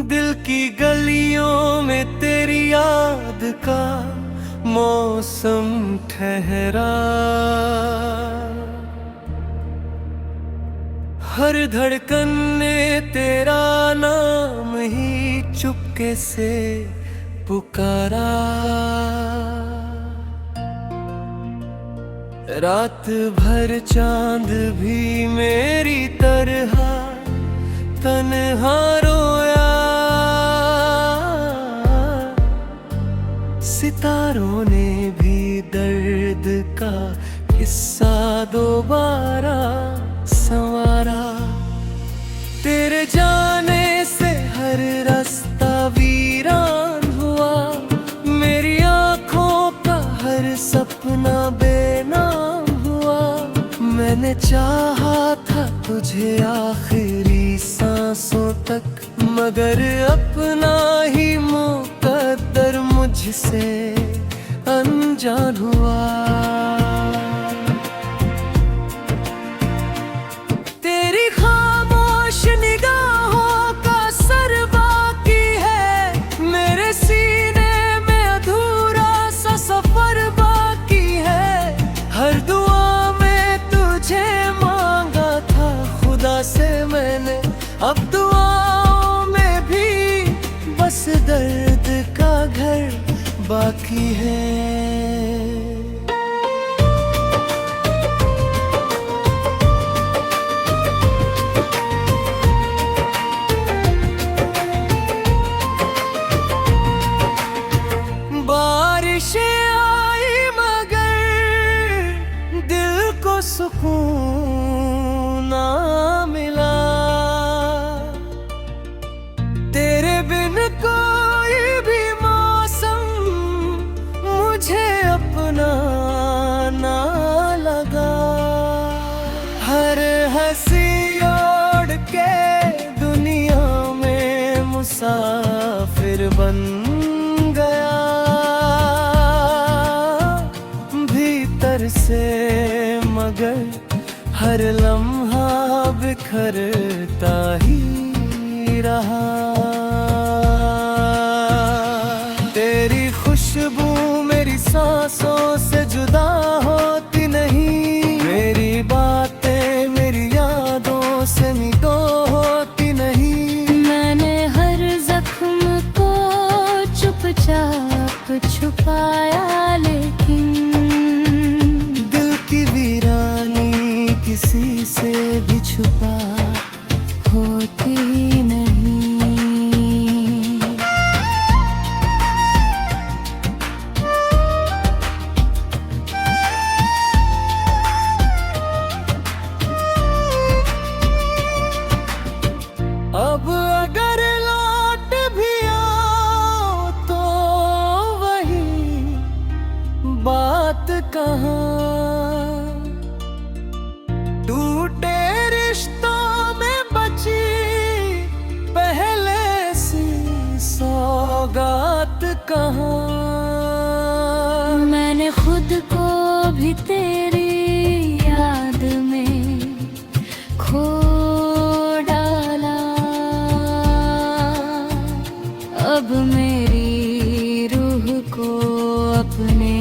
दिल की गलियों में तेरी याद का मौसम ठहरा। हर धड़कन ने तेरा नाम ही चुपके से पुकारा। रात भर चांद भी मेरी तरह तन्हा रोया। सितारों ने भी दर्द का किस्सा दोबारा संवारा। तेरे जाने से हर रास्ता वीरान हुआ। मेरी आँखों का हर सपना बेनाम हुआ। मैंने चाहा था तुझे आखिरी सांसों तक, मगर अपना ही मुकद्दर मुझसे अनजान हुआ। तेरी खामोश निगाहों का सर बाकी है। मेरे सीने में अधूरा सा सफर बाकी है। हर दुआ में तुझे मांगा था खुदा से मैंने, अब दुआओं में भी बस दर्द का घर बाकी है। बारिशें आई मगर दिल को सुकून ना मिला। तेरे बिन कोई भी मौसम मुझे अपना ना लगा। हर हंसी ओढ़ के दुनिया में मुसाफिर बन गया। भीतर से मगर हर लम्हा बिखरता ही रहा। तेरी खुशबू मेरी सांसों से जुदा होती नहीं। मेरी बातें मेरी यादों से मिटो होती नहीं। मैंने हर जख्म को चुपचाप छुपाया, लेकिन दिल की वीरानी किसी से भी छुपा होती नहीं। अब अगर लौट भी आओ तो वही बात कहाँ। टूटे रिश्तों में बची पहले सी सौगात कहाँ। मैंने खुद को भी तेरी याद में खो डाला। अब मेरी रूह को अपने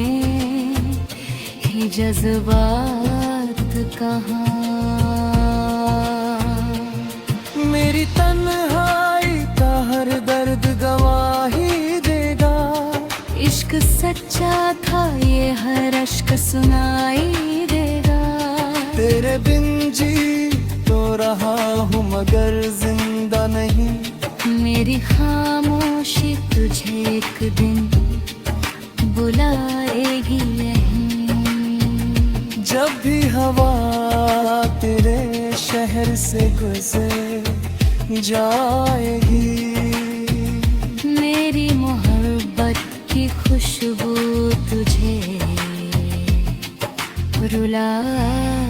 ही जज्बात कहाँ। मेरी तन्हाई का हर दर्द गवाही देगा। इश्क सच्चा था ये हर अश्क सुनाई देगा। तेरे बिन जी तो रहा हूँ मगर जिंदा नहीं। मेरी खामोशी तुझे एक दिन बुलाएगी यहीं। जब भी हवा तेरे शहर से गुजर जाएगी। मेरी मोहब्बत की खुशबू तुझे रुलाएगी।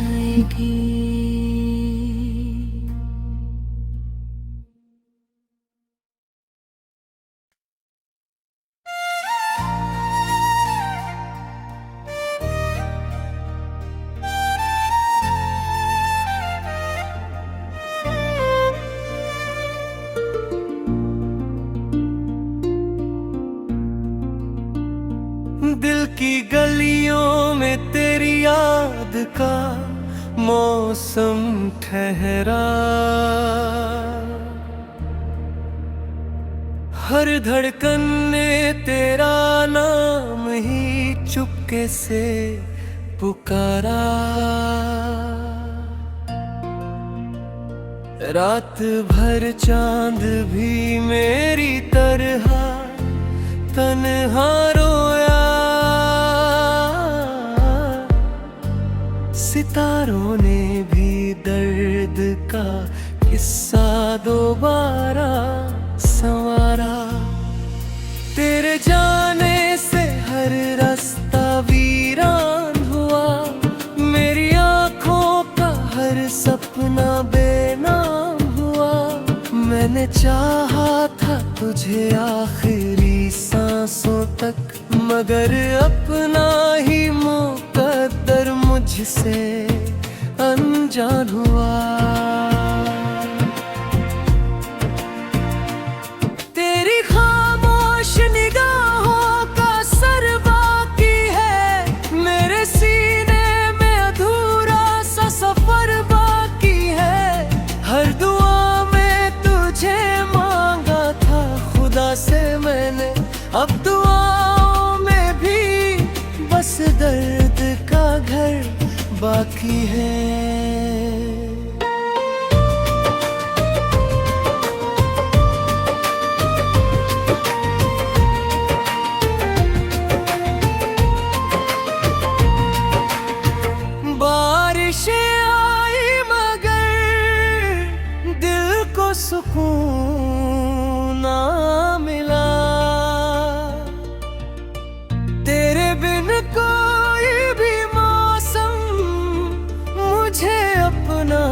की गलियों में तेरी याद का मौसम ठहरा। हर धड़कन ने तेरा नाम ही चुपके से पुकारा। रात भर चांद भी मेरी तरह तन्हा रोया। सितारों ने भी दर्द का किस्सा दोबारा संवारा। तेरे जाने से हर रास्ता वीरान हुआ। मेरी आँखों का हर सपना बेनाम हुआ। मैंने चाहा था तुझे आखिरी सांसों तक, मगर अपना ही मुकद्दर मुझसे अनजान हुआ। तेरी खामोश निगाहों का असर बाकी है। मेरे सीने में अधूरा सा सफर बाकी है। हर दुआ में तुझे मांगा था खुदा से मैंने, अब दुआओं में भी बस दर्द का घर बाकी है। बारिशें आई मगर दिल को सुकून ना मिला। तेरे बिन कोई भी मौसम मुझे अपना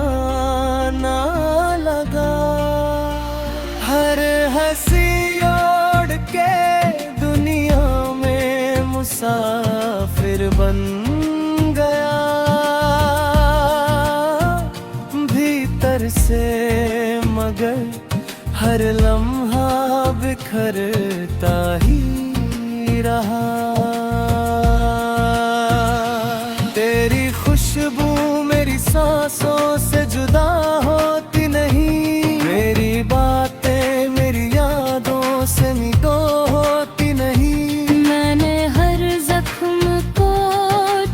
ना लगा। हर हंसी ओढ़ के दुनिया में मुसाफिर बन गया। भीतर से मगर हर लम्हा बिखरता ही रहा। तेरी खुशबू मेरी सांसों से जुदा होती नहीं। मेरी बातें मेरी यादों से निगो होती नहीं। मैंने हर जख्म को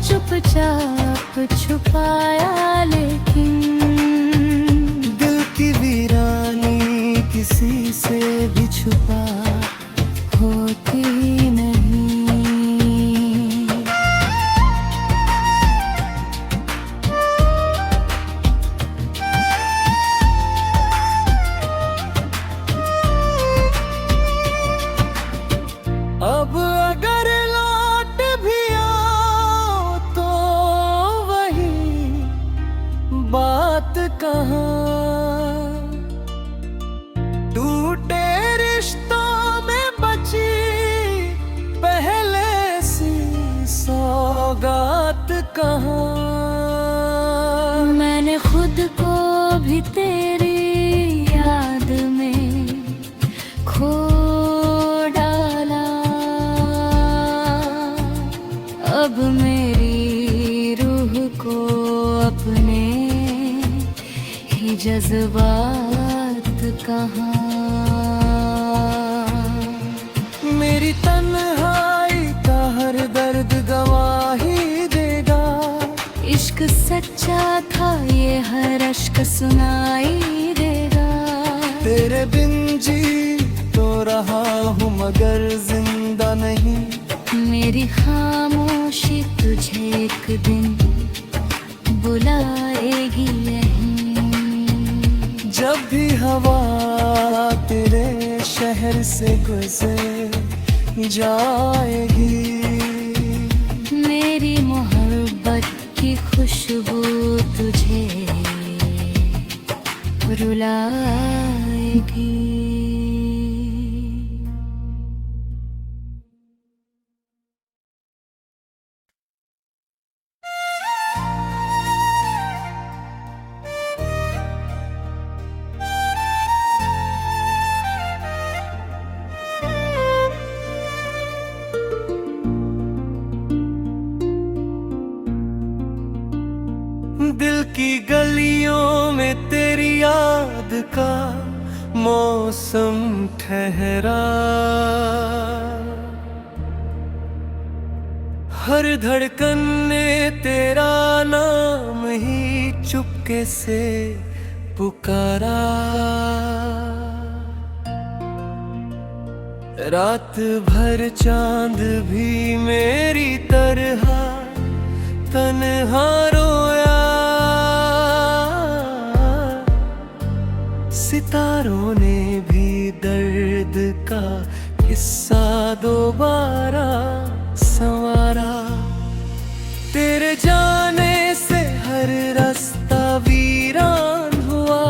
चुपचाप छुपाया, लेकिन दिल की वीरानी किसी से भी छुपा होती नहीं। अब अगर लौट भी आओ तो वही बात कहाँ। टूटे रिश्तों में बची पहले सी सौगात कहाँ। मैंने खुद को भी तेरी याद में खो डाला। अब मेरी रूह को अपने ही जज्बात कहाँ। मेरी तन्हाई का हर दर्द गवाही देगा। इश्क सच्चा था ये हर अश्क सुनाई देगा। तेरे बिन जी तो रहा हूँ मगर जिंदा नहीं। मेरी खामोशी तुझे एक दिन बुलाएगी यहीं। जब भी हवा तेरे शहर से गुजर जाएगी। मेरी मोहब्बत की खुशबू तुझे रुलाएगी। का मौसम ठहरा। हर धड़कन ने तेरा नाम ही चुपके से पुकारा। रात भर चांद भी मेरी तरह तन्हा रोया। सितारों ने भी दर्द का किस्सा दोबारा संवारा। तेरे जाने से हर रास्ता वीरान हुआ।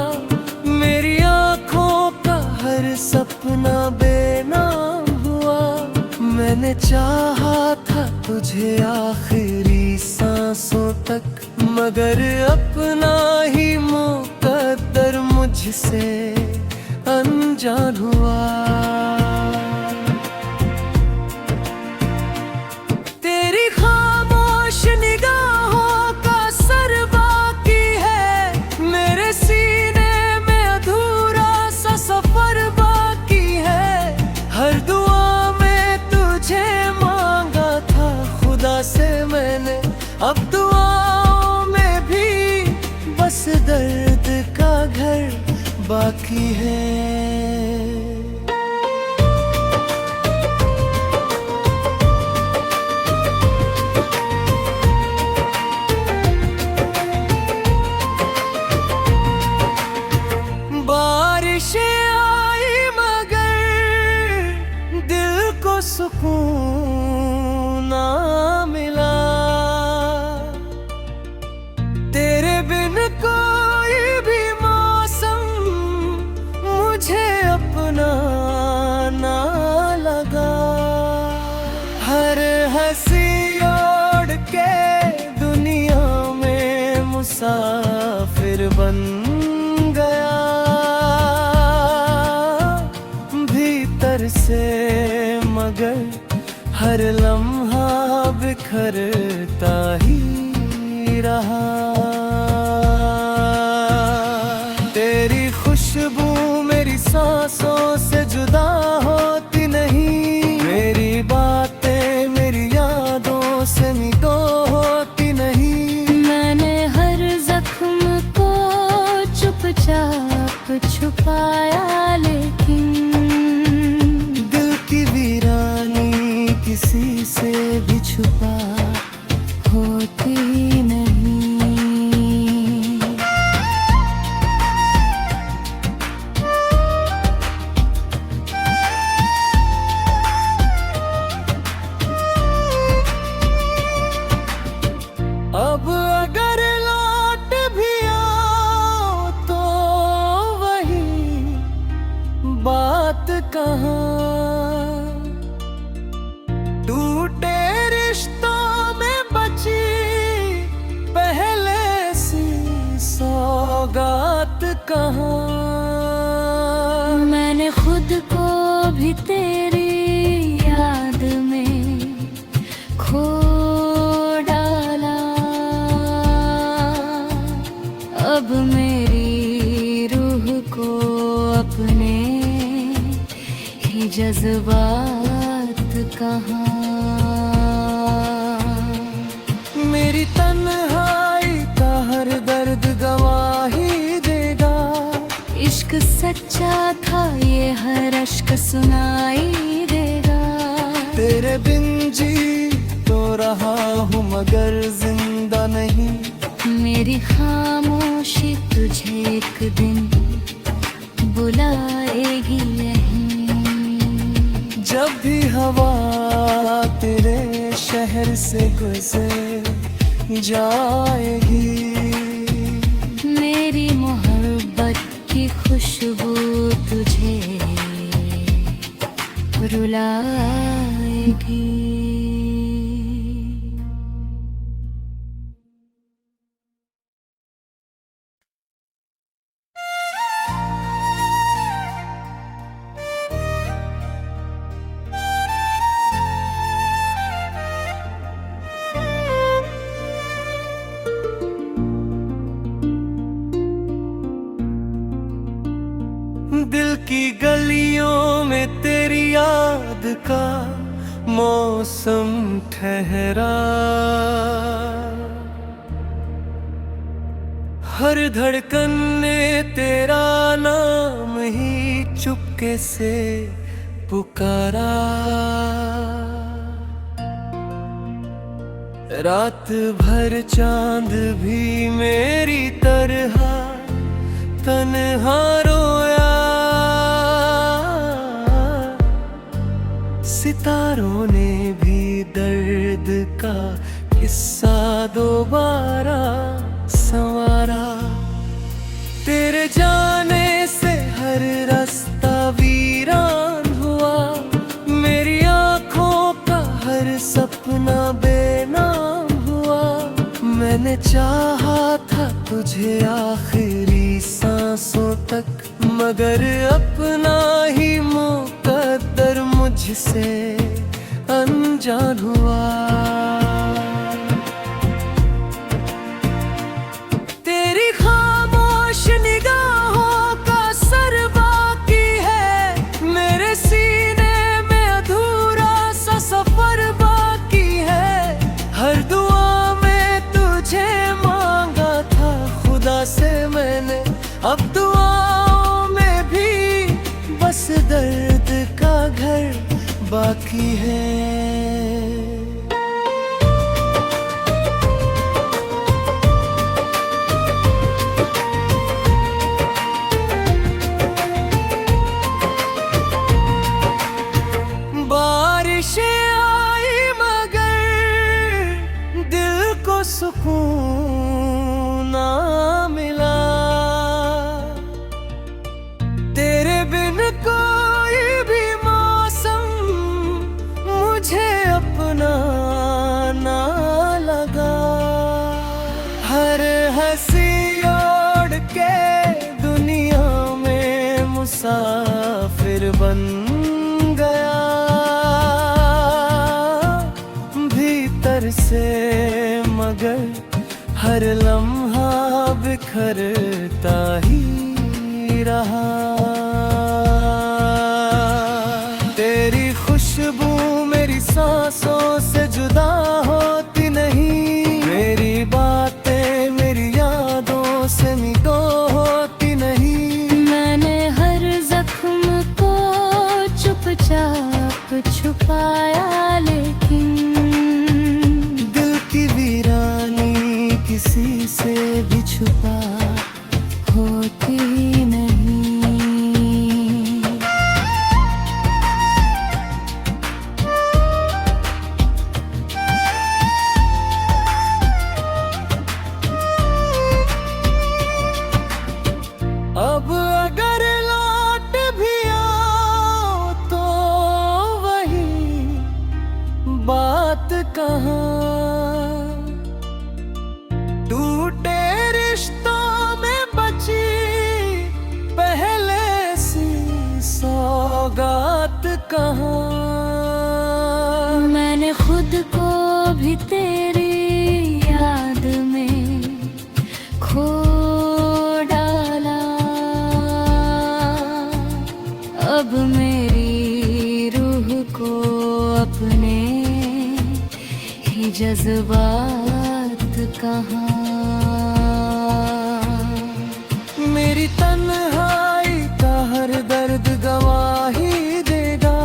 मेरी आँखों का हर सपना बेनाम हुआ। मैंने चाहा था तुझे आखिरी सांसों तक, मगर अपना ही मुकद्दर मुझसे अनजान हुआ। तेरी खामोश निगाहों का असर बाकी है। मेरे सीने में अधूरा सा सफर बाकी है। हर दुआ में तुझे मांगा था खुदा से मैंने, अब दुआओं में भी बस दर्द का घर बाकी है। बारिशें आई मगर दिल को सुकून ना मिला। तेरे बिन कोई भी मौसम मुझे अपना ना लगा। हर हंसी ओढ़ के दुनिया में मुसाफिर बन गया। भीतर से मगर हर लम्हा बिखरता ही रहा। तेरी खुशबू मेरी सांसों से जुदा होती नहीं। मेरी बातें मेरी यादों से मिटो होती नहीं। मैंने हर जख्म को चुपचाप छुपाया, लेकिन दिल की वीरानी किसी से भी छुपा होती नहीं। अब अगर लौट भी आओ तो वही बात कहाँ। टूटे रिश्तों में बची पहले सी सौगात कहाँ। मैंने खुद को भी तेरी याद में खो डाला। अब मेरी रूह को अपने ही जज्बात कहाँ। मेरी तन्हाई का हर दर्द गवाही देगा। इश्क सच्चा था ये हर अश्क सुनाई देगा। तेरे बिन जी तो रहा हूँ मगर जिंदा नहीं। मेरी खामोशी तुझे एक दिन बुलाएगी यहीं। जब भी हवा तेरे शहर से गुजर जाएगी, मेरी मोहब्बत की खुशबू तुझे रुलाएगी। दिल की गलियों में तेरी याद का मौसम ठहरा, हर धड़कन ने तेरा नाम ही चुपके से पुकारा। रात भर चांद भी मेरी तरह तन्हा रोया, सितारों ने भी दर्द का किस्सा दोबारा संवारा। तेरे जाने से हर रास्ता वीरान हुआ, मेरी आँखों का हर सपना बेनाम हुआ। मैंने चाहा था तुझे आखिरी सांसों तक, मगर अपना ही मुकद्दर मुझसे अनजान हुआ। तेरी खामोश निगाहों का असर बाकी है, मेरे सीने में अधूरा सा सफर बाकी है। हर दुआ में तुझे मांगा था खुदा से मैंने, अब दुआओं में भी बस दर्द का घर बाकी है। बारिशें आई मगर दिल को सुकून ना मिला, तेरे बिन कोई भी मौसम मुझे अपना ना लगा। हर हंसी ओढ़ के दुनिया में मुसाफिर बन गया, भीतर से मगर हर लम्हा बिखरता ही रहा। तेरी खुशबू मेरी सांसों से जुदा होती नहीं, मेरी बातें मेरी यादों से मिटो होती नहीं। मैंने हर जख्म को चुपचाप छुपाया, लेकिन दिल की वीरानी किसी से भी छुपा होती नहीं। अब अगर लौट भी आओ तो वही बात कहाँ, टूटे रिश्तों में बची पहले सी सौगात कहाँ। मैंने खुद को भी तेरी याद में खो डाला, अब मेरी रूह को अपने ही जज्बात कहाँ। मेरी तन्हाई का हर दर्द गवाही देगा,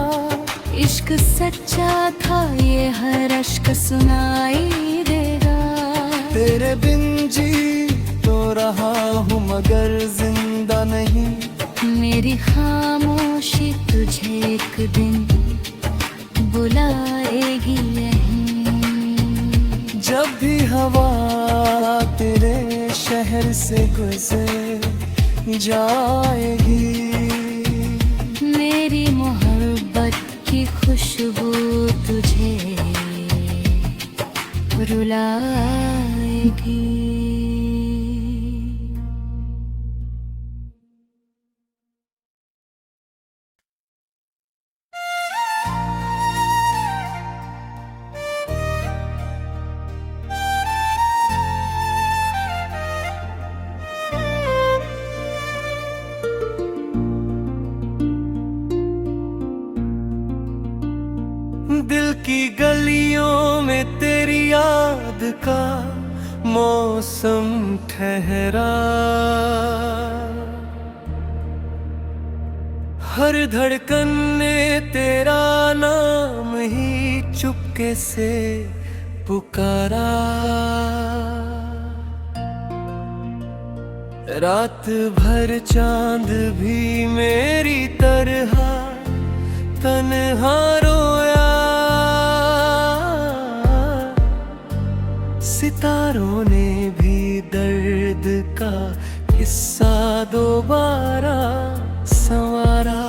इश्क सच्चा था ये हर अश्क सुनाई देगा। तेरे बिन जी तो रहा हूँ मगर जिंदा नहीं, मेरी खामोशी तुझे एक दिन बुलाएगी यहीं। जब भी हवा तेरे शहर से गुजर जाएगी, मेरी मोहब्बत की खुशबू तुझे रुलाएगी। की गलियों में तेरी याद का मौसम ठहरा। हर धड़कन ने तेरा नाम ही चुपके से पुकारा। रात भर चांद भी मेरी तरह तन्हा रोया। सितारों ने भी दर्द का किस्सा दोबारा संवारा।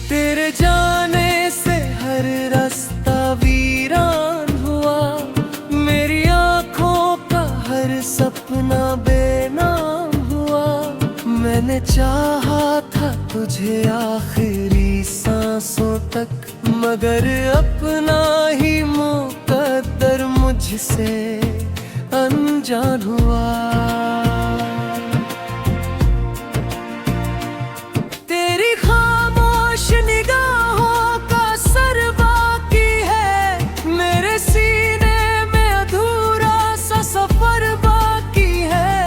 तेरे जाने से हर रास्ता वीरान हुआ। मेरी आँखों का हर सपना बेनाम हुआ। मैंने चाहा था तुझे आखिरी सांसों तक, मगर अपना ही मुकद्दर मुझसे अनजान हुआ। तेरी खामोश निगाहों का असर बाकी है। मेरे सीने में अधूरा सा सफर बाकी है।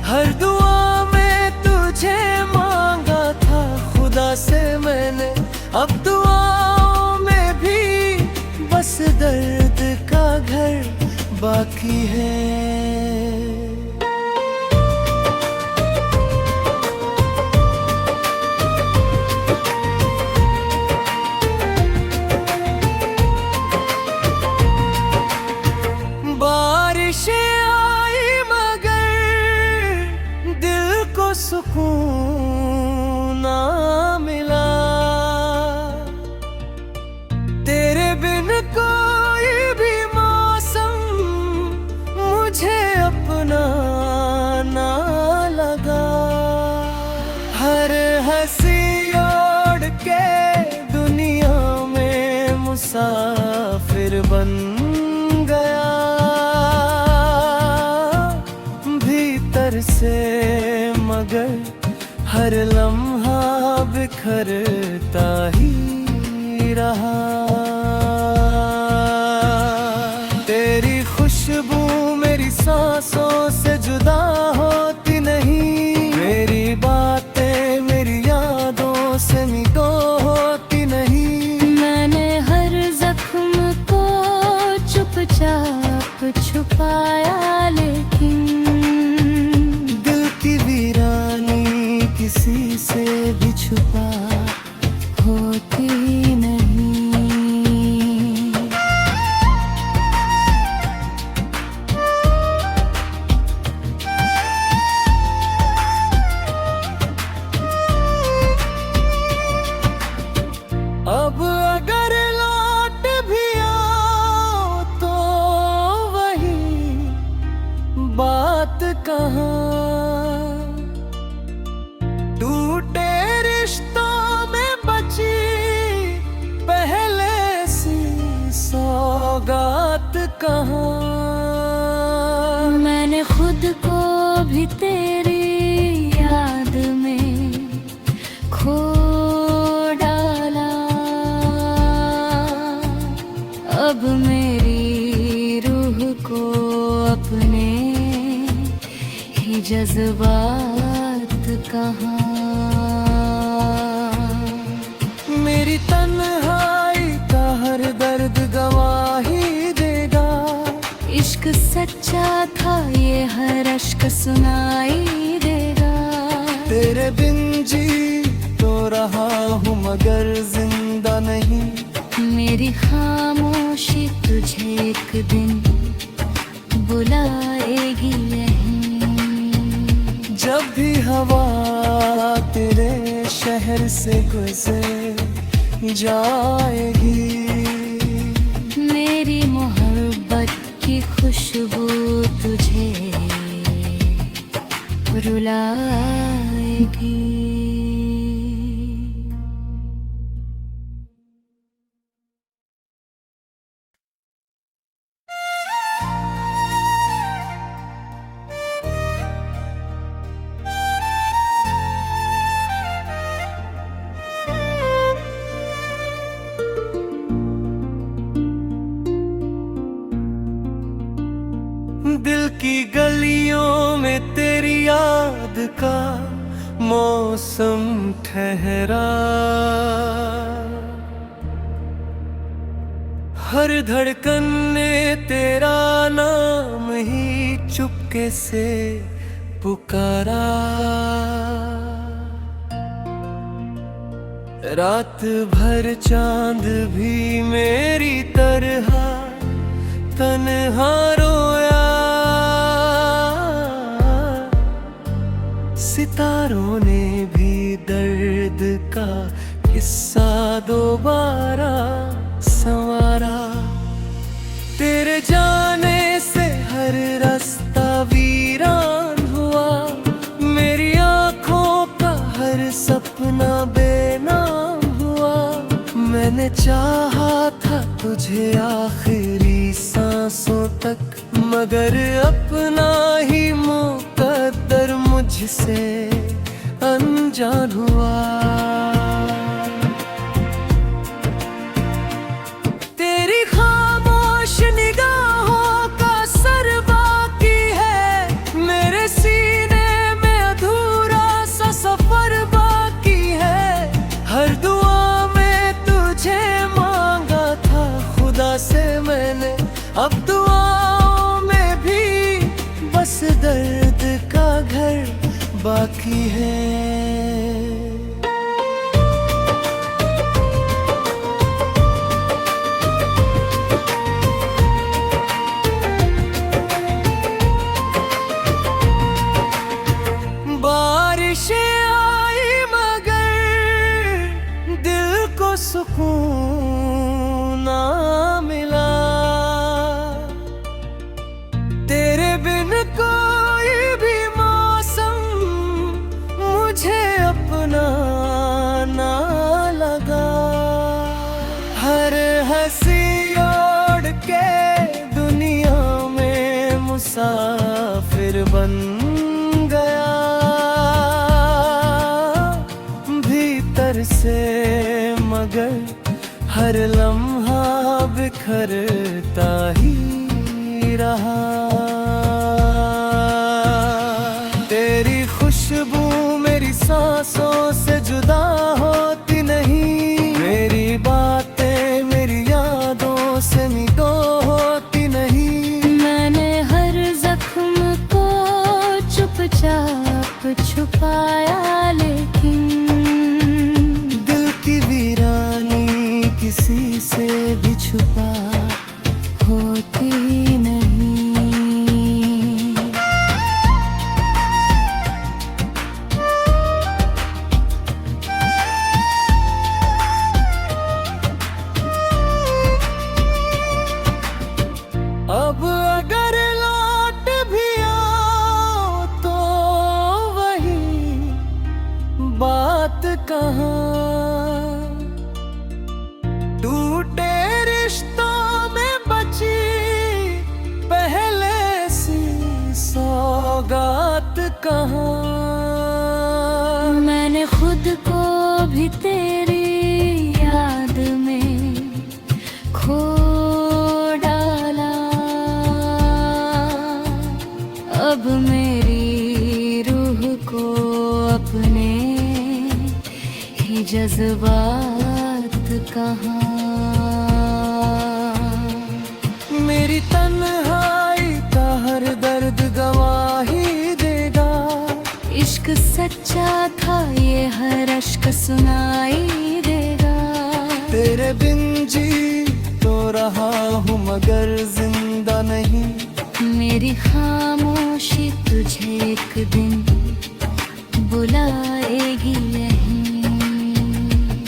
हर दुआ में तुझे मांगा था खुदा से मैंने, अब दुआओं में भी बस दर्द का घर बाकी है। बारिशें आई मगर दिल को सुकून ना मिला। तेरे बिन कोई भी मौसम मुझे अपना ना लगा। हर हंसी ओढ़ के दुनिया में मुसाफिर बन गया। भीतर से मगर हर लम्हा बिखरता ही रहा। तेरी खुशबू मेरी सांसों से जुदा होती नहीं। मेरी बातें मेरी यादों से मिटो होती नहीं। मैंने हर जख्म को चुपचाप छुपाया, लेकिन दिल की वीरानी किसी से भी छुपा होती नहीं। अब अगर लौट भी आओ तो वही बात कहाँ। टूटे रिश्तों में बची पहले सी सौगात कहाँ। मैंने खुद को भी तेरी याद में खो डाला। अब मेरी रूह को अपने ही जज्बात कहाँ। मेरी तन्हाई का हर दर्द गवाही देगा। इश्क सच्चा था ये हर अश्क सुनाई देगा। तेरे बिन जी तो रहा हूँ मगर जिंदा नहीं। मेरी खामोशी तुझे एक दिन बुलाएगी यहीं। जब भी हवा तेरे शहर से गुजर जाएगी। मेरी मोहब्बत की खुशबू तुझे रुलाएगी। का मौसम ठहरा, हर धड़कन ने तेरा नाम ही चुपके से पुकारा। रात भर चांद भी मेरी तरह तन्हा रोया, सितारों ने भी दर्द का किस्सा दोबारा संवारा। तेरे जाने से हर रास्ता वीरान हुआ, मेरी आँखों का हर सपना बेनाम हुआ। मैंने चाहा था तुझे आखिरी सांसों तक, मगर अपना ही मुकद्दर मुझसे अनजान हुआ। तेरी खामोश निगाहों का असर बाकी है, मेरे सीने में अधूरा सा सफर बाकी है। हर दुआ में तुझे मांगा था खुदा से मैंने, अब दुआओं में भी बस दर्द का घर बाकी है। बारिशें आई मगर दिल को सुकून ना मिला, तेरे बिन कोई भी मौसम मुझे अपना ना लगा। हर हंसी ओढ़ के दुनिया में मुसाफिर बन गया, भीतर से मगर हर लम्हा बिखरता ही रहा। तेरी खुशबू मेरी सांसों से जुदा होती नहीं, मेरी बातें मेरी यादों से निगो होती नहीं। मैंने हर जख्म को चुपचाप छुपाया, लेकिन दिल की वीरानी किसी से भी छुपा होती नहीं। अब अगर लौट भी आओ तो वही बात कहाँ, टूटे रिश्तों में बची पहले सी सौगात कहाँ। मैंने खुद को भी तेरी याद में खो डाला, अब मेरी रूह को अपने ही जज्बात कहाँ। मेरी तन्हाई का हर दर्द गवाही देगा, इश्क सच्चा था ये हर अश्क सुनाई देगा। तेरे बिन जी तो रहा हूँ मगर जिंदा नहीं, मेरी खामोशी तुझे एक दिन बुलाएगी यहीं।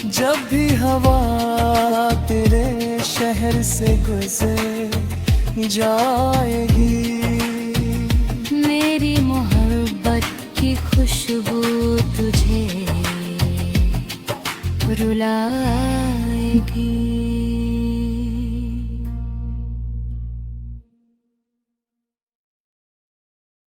जब भी हवा तेरे शहर से गुजर जाएगी, मेरी मोहब्बत की खुशबू तुझे रुलाएगी।